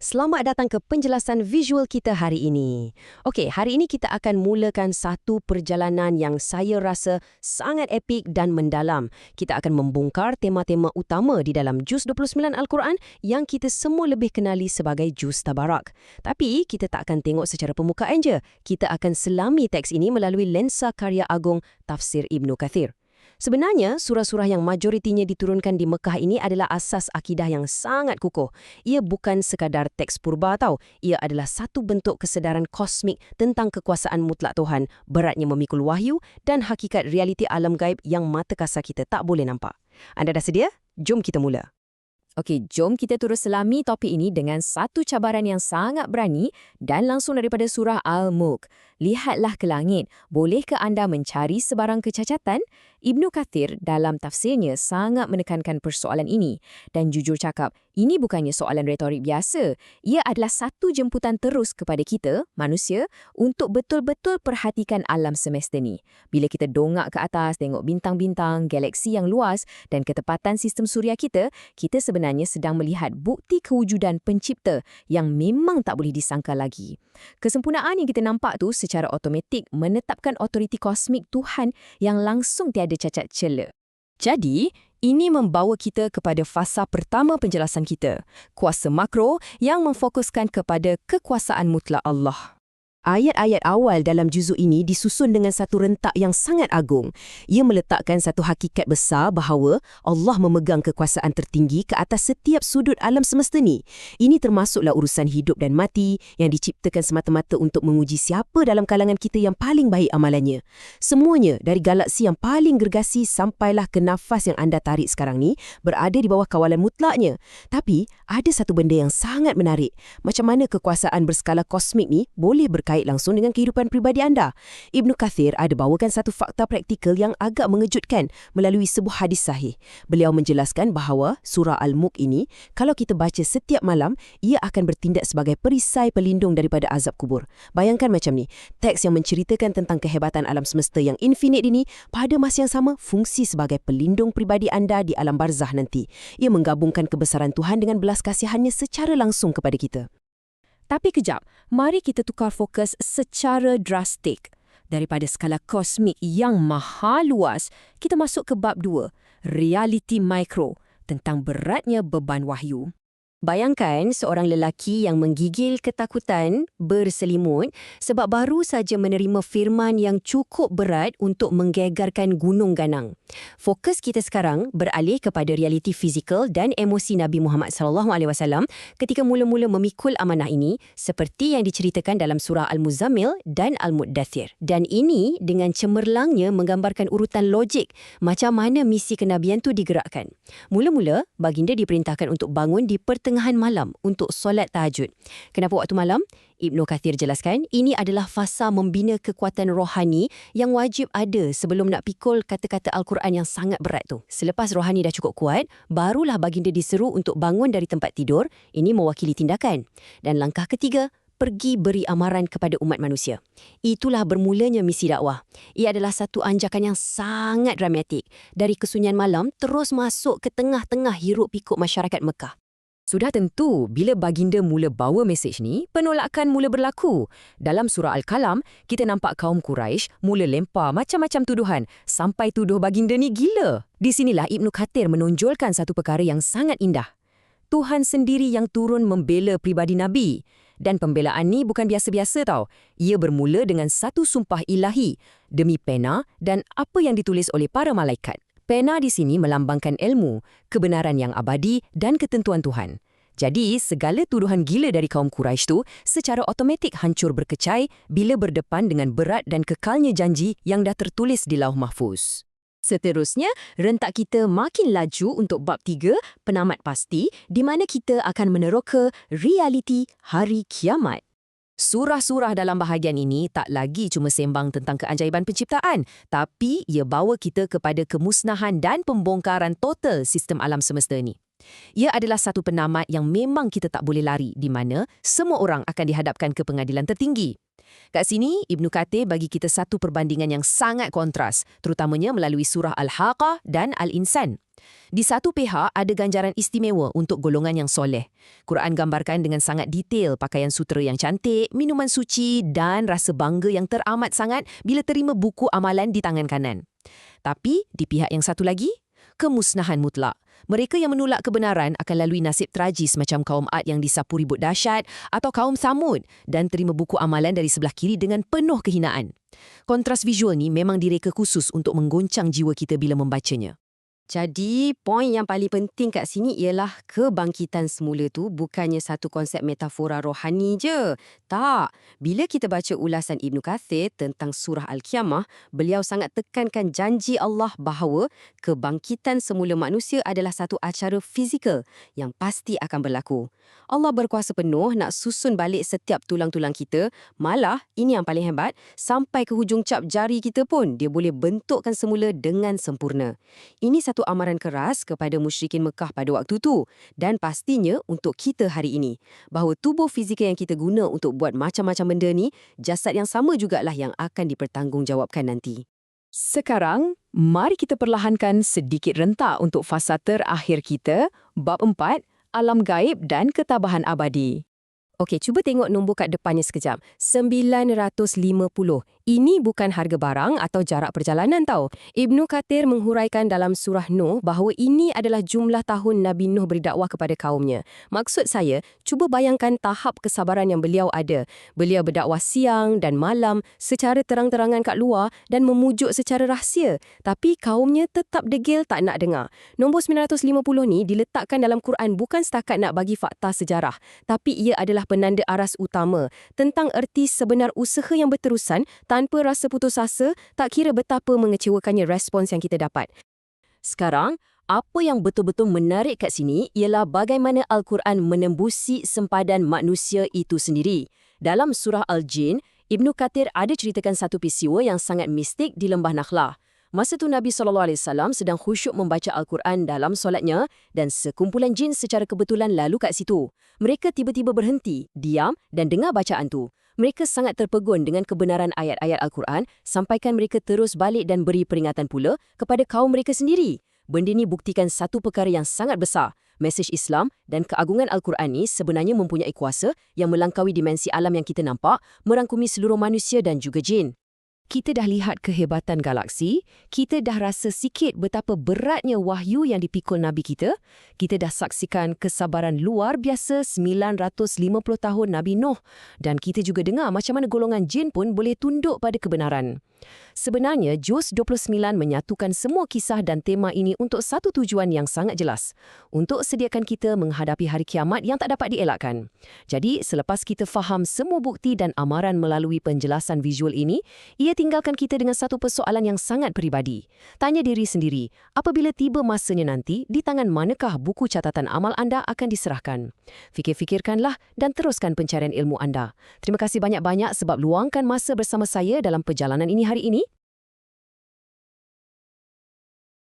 Selamat datang ke penjelasan visual kita hari ini. Okey, hari ini kita akan mulakan satu perjalanan yang saya rasa sangat epik dan mendalam. Kita akan membongkar tema-tema utama di dalam Juz 29 Al-Quran yang kita semua lebih kenali sebagai Juz Tabarak. Tapi kita tak akan tengok secara permukaan je. Kita akan selami teks ini melalui lensa karya agung Tafsir Ibnu Kathir. Sebenarnya, surah-surah yang majoritinya diturunkan di Mekah ini adalah asas akidah yang sangat kukuh. Ia bukan sekadar teks purba tau. Ia adalah satu bentuk kesedaran kosmik tentang kekuasaan mutlak Tuhan, beratnya memikul wahyu dan hakikat realiti alam gaib yang mata kasar kita tak boleh nampak. Anda dah sedia? Jom kita mula. Okey, jom kita terus selami topik ini dengan satu cabaran yang sangat berani dan langsung daripada surah Al-Mulk. Lihatlah ke langit. Bolehkah anda mencari sebarang kecacatan? Ibnu Kathir dalam tafsirnya sangat menekankan persoalan ini. Dan jujur cakap, ini bukannya soalan retorik biasa. Ia adalah satu jemputan terus kepada kita, manusia, untuk betul-betul perhatikan alam semesta ni. Bila kita dongak ke atas, tengok bintang-bintang, galaksi yang luas dan ketepatan sistem suria kita sebenarnya sedang melihat bukti kewujudan pencipta yang memang tak boleh disangka lagi. Kesempurnaan yang kita nampak tu secara automatik menetapkan otoriti kosmik Tuhan yang langsung tiada cacat cela. Jadi, ini membawa kita kepada fasa pertama penjelasan kita, kuasa makro yang memfokuskan kepada kekuasaan mutlak Allah. Ayat-ayat awal dalam juzuk ini disusun dengan satu rentak yang sangat agung. Ia meletakkan satu hakikat besar bahawa Allah memegang kekuasaan tertinggi ke atas setiap sudut alam semesta ni. Ini termasuklah urusan hidup dan mati yang diciptakan semata-mata untuk menguji siapa dalam kalangan kita yang paling baik amalannya. Semuanya dari galaksi yang paling gergasi sampailah ke nafas yang anda tarik sekarang ni berada di bawah kawalan mutlaknya. Tapi ada satu benda yang sangat menarik. Macam mana kekuasaan berskala kosmik ni boleh berkait langsung dengan kehidupan pribadi anda. Ibnu Kathir ada bawakan satu fakta praktikal yang agak mengejutkan melalui sebuah hadis sahih. Beliau menjelaskan bahawa surah Al-Mulk ini, kalau kita baca setiap malam, ia akan bertindak sebagai perisai pelindung daripada azab kubur. Bayangkan macam ni, teks yang menceritakan tentang kehebatan alam semesta yang infinite ini, pada masa yang sama fungsi sebagai pelindung pribadi anda di alam barzah nanti. Ia menggabungkan kebesaran Tuhan dengan belas kasihannya secara langsung kepada kita. Tapi kejap, mari kita tukar fokus secara drastik. Daripada skala kosmik yang maha luas, kita masuk ke bab 2, realiti mikro, tentang beratnya beban wahyu. Bayangkan seorang lelaki yang menggigil ketakutan berselimut sebab baru saja menerima firman yang cukup berat untuk menggegarkan gunung ganang. Fokus kita sekarang beralih kepada realiti fizikal dan emosi Nabi Muhammad SAW ketika mula-mula memikul amanah ini seperti yang diceritakan dalam surah Al-Muzammil dan Al-Muddathir. Dan ini dengan cemerlangnya menggambarkan urutan logik macam mana misi kenabian tu digerakkan. Mula-mula, baginda diperintahkan untuk bangun di pertengahan malam untuk solat tahajud. Kenapa waktu malam? Ibnu Kathir jelaskan, ini adalah fasa membina kekuatan rohani yang wajib ada sebelum nak pikul kata-kata Al-Quran yang sangat berat tu. Selepas rohani dah cukup kuat, barulah baginda diseru untuk bangun dari tempat tidur. Ini mewakili tindakan. Dan langkah ketiga, pergi beri amaran kepada umat manusia. Itulah bermulanya misi dakwah. Ia adalah satu anjakan yang sangat dramatik. Dari kesunyian malam terus masuk ke tengah-tengah hiruk pikuk masyarakat Mekah. Sudah tentu, bila baginda mula bawa mesej ni, penolakan mula berlaku. Dalam surah Al-Qalam, kita nampak kaum Quraisy mula lempar macam-macam tuduhan sampai tuduh baginda ni gila. Di sinilah Ibnu Kathir menonjolkan satu perkara yang sangat indah. Tuhan sendiri yang turun membela pribadi Nabi. Dan pembelaan ni bukan biasa-biasa tau. Ia bermula dengan satu sumpah ilahi demi pena dan apa yang ditulis oleh para malaikat. Pena di sini melambangkan ilmu, kebenaran yang abadi dan ketentuan Tuhan. Jadi, segala tuduhan gila dari kaum Quraisy tu secara automatik hancur berkecai bila berdepan dengan berat dan kekalnya janji yang dah tertulis di Lauh Mahfuz. Seterusnya, rentak kita makin laju untuk bab 3, penamat pasti, di mana kita akan meneroka realiti hari kiamat. Surah-surah dalam bahagian ini tak lagi cuma sembang tentang keajaiban penciptaan, tapi ia bawa kita kepada kemusnahan dan pembongkaran total sistem alam semesta ini. Ia adalah satu penamat yang memang kita tak boleh lari, di mana semua orang akan dihadapkan ke pengadilan tertinggi. Kat sini, Ibnu Kathir bagi kita satu perbandingan yang sangat kontras, terutamanya melalui surah Al-Haqqah dan Al-Insan. Di satu pihak, ada ganjaran istimewa untuk golongan yang soleh. Quran gambarkan dengan sangat detail pakaian sutera yang cantik, minuman suci dan rasa bangga yang teramat sangat bila terima buku amalan di tangan kanan. Tapi, di pihak yang satu lagi, kemusnahan mutlak. Mereka yang menolak kebenaran akan lalui nasib tragis macam kaum Ad yang disapu ribut dahsyat atau kaum Samud dan terima buku amalan dari sebelah kiri dengan penuh kehinaan. Kontras visual ni memang direka khusus untuk menggoncang jiwa kita bila membacanya. Jadi, poin yang paling penting kat sini ialah kebangkitan semula tu bukannya satu konsep metafora rohani je. Tak. Bila kita baca ulasan Ibnu Kathir tentang surah Al-Qiyamah, beliau sangat tekankan janji Allah bahawa kebangkitan semula manusia adalah satu acara fizikal yang pasti akan berlaku. Allah berkuasa penuh nak susun balik setiap tulang-tulang kita. Malah, ini yang paling hebat, sampai ke hujung cap jari kita pun dia boleh bentukkan semula dengan sempurna. Ini satu amaran keras kepada musyrikin Mekah pada waktu tu dan pastinya untuk kita hari ini. Bahawa tubuh fizikal yang kita guna untuk buat macam-macam benda ni, jasad yang sama jugalah yang akan dipertanggungjawabkan nanti. Sekarang, mari kita perlahankan sedikit rentak untuk fasa terakhir kita, bab 4, Alam Gaib dan Ketabahan Abadi. Okey, cuba tengok nombor kat depannya sekejap. 950. Ini bukan harga barang atau jarak perjalanan tau. Ibnu Kathir menghuraikan dalam surah Nuh bahawa ini adalah jumlah tahun Nabi Nuh berdakwah kepada kaumnya. Maksud saya, cuba bayangkan tahap kesabaran yang beliau ada. Beliau berdakwah siang dan malam secara terang-terangan kat luar dan memujuk secara rahsia. Tapi kaumnya tetap degil tak nak dengar. Nombor 950 ni diletakkan dalam Quran bukan setakat nak bagi fakta sejarah, tapi ia adalah penanda aras utama tentang erti sebenar usaha yang berterusan tanpa rasa putus asa, tak kira betapa mengecewakannya respons yang kita dapat. Sekarang, apa yang betul-betul menarik kat sini ialah bagaimana Al-Quran menembusi sempadan manusia itu sendiri. Dalam surah Al-Jin, Ibnu Kathir ada ceritakan satu peristiwa yang sangat mistik di Lembah Nakhlah. Masa tu Nabi SAW sedang khusyuk membaca Al-Quran dalam solatnya dan sekumpulan jin secara kebetulan lalu kat situ. Mereka tiba-tiba berhenti, diam dan dengar bacaan tu. Mereka sangat terpegun dengan kebenaran ayat-ayat Al-Quran sampaikan mereka terus balik dan beri peringatan pula kepada kaum mereka sendiri. Benda ni buktikan satu perkara yang sangat besar. Mesej Islam dan keagungan Al-Quran ni sebenarnya mempunyai kuasa yang melangkaui dimensi alam yang kita nampak, merangkumi seluruh manusia dan juga jin. Kita dah lihat kehebatan galaksi, kita dah rasa sikit betapa beratnya wahyu yang dipikul Nabi kita dah saksikan kesabaran luar biasa 950 tahun Nabi Nuh dan kita juga dengar macam mana golongan jin pun boleh tunduk pada kebenaran. Sebenarnya, Juz 29 menyatukan semua kisah dan tema ini untuk satu tujuan yang sangat jelas, untuk sediakan kita menghadapi hari kiamat yang tak dapat dielakkan. Jadi, selepas kita faham semua bukti dan amaran melalui penjelasan visual ini, ia tinggalkan kita dengan satu persoalan yang sangat peribadi. Tanya diri sendiri, apabila tiba masanya nanti, di tangan manakah buku catatan amal anda akan diserahkan? Fikir-fikirkanlah dan teruskan pencarian ilmu anda. Terima kasih banyak-banyak sebab luangkan masa bersama saya dalam perjalanan ini hari ini.